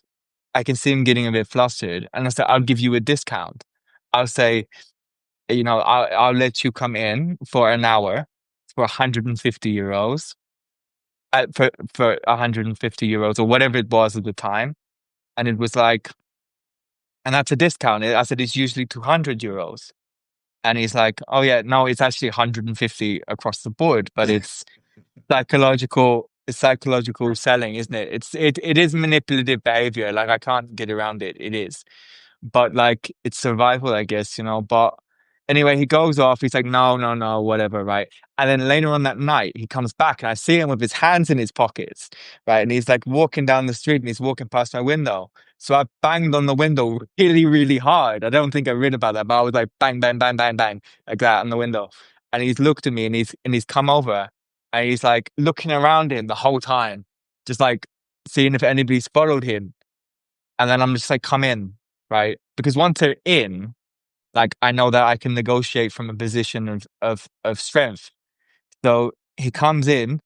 I can see him getting a bit flustered. And I said, I'll give you a discount. I'll say, I'll let you come in for an hour for 150 euros, for 150 euros, or whatever it was at the time. And it was like, and that's a discount. I said, it's usually 200 euros. And he's like, oh yeah, no, it's actually 150 across the board, but it's psychological selling, isn't it? It is manipulative behavior. Like, I can't get around it. It is. But like, it's survival, I guess, but anyway, he goes off. He's like, no, no, no, whatever, right? And then later on that night, he comes back, and I see him with his hands in his pockets, right? And he's like walking down the street, and he's walking past my window. So I banged on the window really, really hard. I don't think I read about that, but I was like bang, bang, bang, bang, bang, like that on the window. And he's looked at me, and he's come over, and he's like looking around him the whole time, just like seeing if anybody's followed him. And then I'm just like, come in, right? Because once they're in, like, I know that I can negotiate from a position of strength. So he comes in,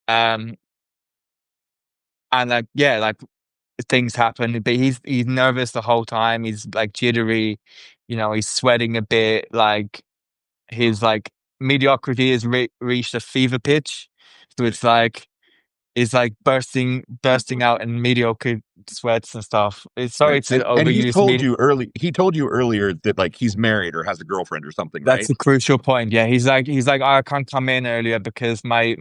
um, and like, yeah, like, things happen, but he's nervous the whole time. He's like jittery, he's sweating a bit. Like, his like mediocrity has reached a fever pitch. So it's like bursting out in mediocre sweats and stuff. Sorry Right. to And overuse me. he told you earlier that like he's married or has a girlfriend or something, That's right? a crucial point. Yeah, he's like, "Oh, I can't come in earlier because my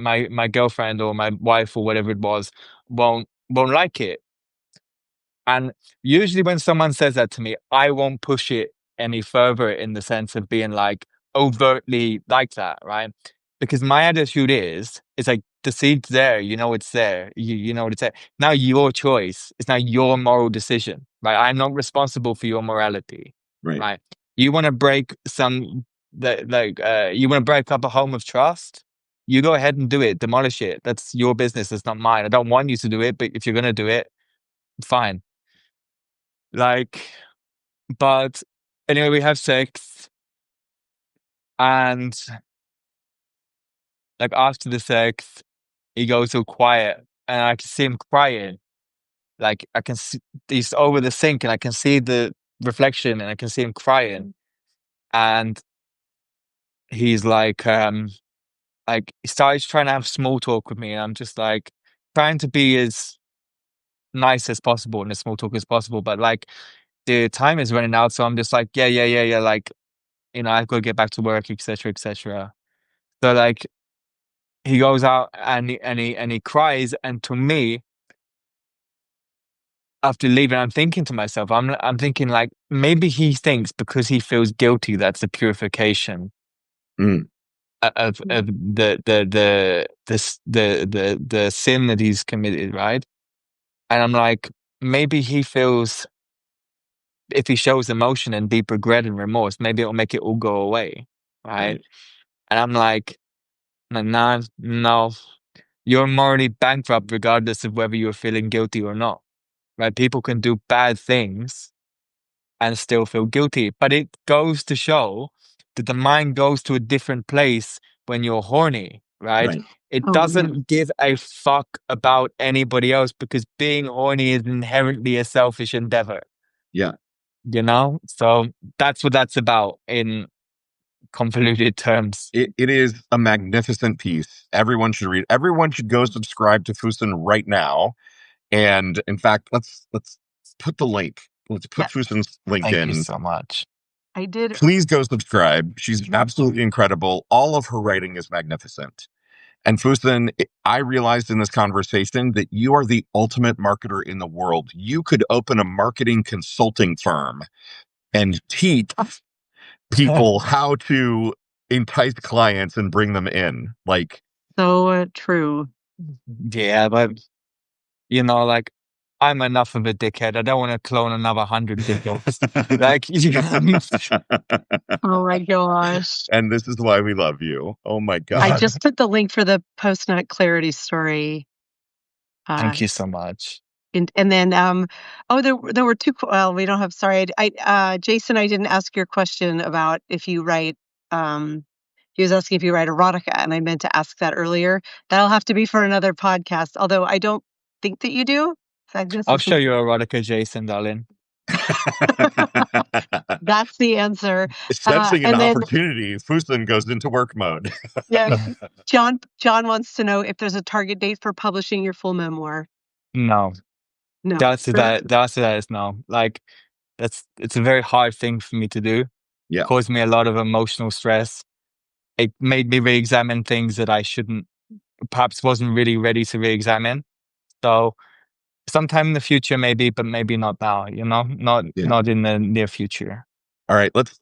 girlfriend or my wife or whatever it was won't like it." And usually when someone says that to me, I won't push it any further in the sense of being like overtly like that, right? because my attitude is, it's like the seed's there, you know it's there, you know it's there. Now your choice. It's now your moral decision, right? I'm not responsible for your morality, Right. right? You want to break you want to break up a home of trust. You go ahead and do it, demolish it. That's your business. It's not mine. I don't want you to do it, but if you're gonna do it, fine. Like, but anyway, we have sex, and like after the sex, he goes so quiet, and I can see him crying. Like I can see he's over the sink, and I can see the reflection, and I can see him crying. And he's like he starts trying to have small talk with me, and I'm just like trying to be as nice as possible and as small talk as possible. But like the time is running out, so I'm just like, yeah. Like, I've got to get back to work, etc., etc. So like he goes out and he cries, and to me, after leaving, I'm thinking to myself, I'm thinking like maybe he thinks because he feels guilty that's a purification Mm. of the sin that he's committed, right? And I'm like, maybe he feels if he shows emotion and deep regret and remorse, maybe it'll make it all go away, right? Right. And I'm like, nah, no, you're morally bankrupt regardless of whether you're feeling guilty or not, right? People can do bad things and still feel guilty. But it goes to show that the mind goes to a different place when you're horny, right? Right. It Oh, yeah. doesn't give a fuck about anybody else because being horny is inherently a selfish endeavor, Yeah. So that's what that's about in convoluted terms. It is a magnificent piece. Everyone should read. Everyone should go subscribe to Füsun right now. And in fact, let's put the link. Let's put Yeah. Füsun's link Thank in. you so much. I did. Please go subscribe. She's absolutely incredible. All of her writing is magnificent. And Füsun, I realized in this conversation that you are the ultimate marketer in the world. You could open a marketing consulting firm and teach people how to entice clients and bring them in. Like, So true. Yeah, but like I'm enough of a dickhead. I don't want to clone another 100 dickheads. Like, Oh my gosh. and this is why we love you. Oh my God. I just put the link for the post-nut clarity story. Thank you so much. And then, there were two. Well, we don't have. Sorry, Jason, I didn't ask your question about if you write. He was asking if you write erotica, and I meant to ask that earlier. That'll have to be for another podcast. Although I don't think that you do. I'll show you erotica, Jason, darling. That's the answer. Sensing an and then- opportunity, Füsun goes into work mode. Yeah, John wants to know if there's a target date for publishing your full memoir. No. No. The answer to that is no. Like, it's a very hard thing for me to do. Yeah. It caused me a lot of emotional stress. It made me re-examine things that I perhaps wasn't really ready to re-examine. So sometime in the future, maybe, but maybe not now, not in the near future. All right, let's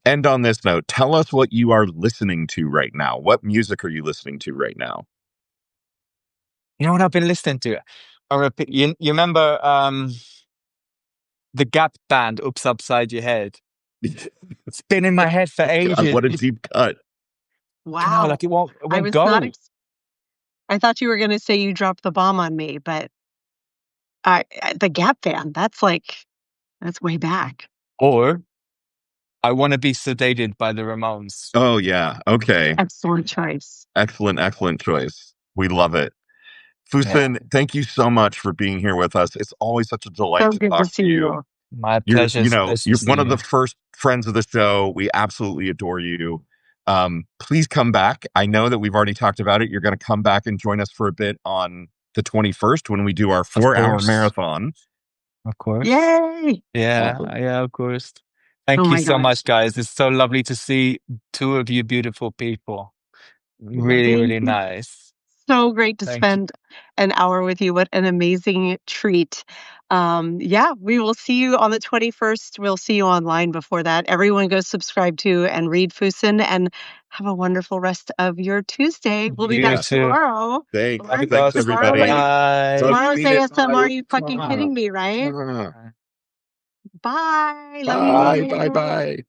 end on this note. Tell us what you are listening to right now. What music are you listening to right now? You know what I've been listening to? You remember the Gap band, Oops Upside Your Head? It's been in my head for ages. God, what a deep cut. Wow. Like it won't I go. I thought you were going to say you dropped the bomb on me, but the Gap band, that's way back. Or I Want to Be Sedated by the Ramones. Oh, yeah. Okay. Excellent choice. Excellent choice. We love it. Füsun, thank you so much for being here with us. It's always such a delight to talk to you. My pleasure. You're one of the first friends of the show. We absolutely adore you. Please come back. I know that we've already talked about it. You're going to come back and join us for a bit on the 21st when we do our 4-hour marathon. Of course. Yay! Yeah, Awesome. yeah, of course. Thank you so much, guys. It's so lovely to see two of you beautiful people. Really, really nice. So great to spend an hour with you. What an amazing treat. Yeah, we will see you on the 21st. We'll see you online before that. Everyone go subscribe to and read Füsun, and have a wonderful rest of your Tuesday. We'll be You back too. tomorrow. Thanks. Tomorrow- Thanks, tomorrow- everybody. Bye. Tomorrow's Mean it. ASMR. Are you fucking Mwah. kidding me, right? Mwah. Bye. Love Bye, you. bye, bye.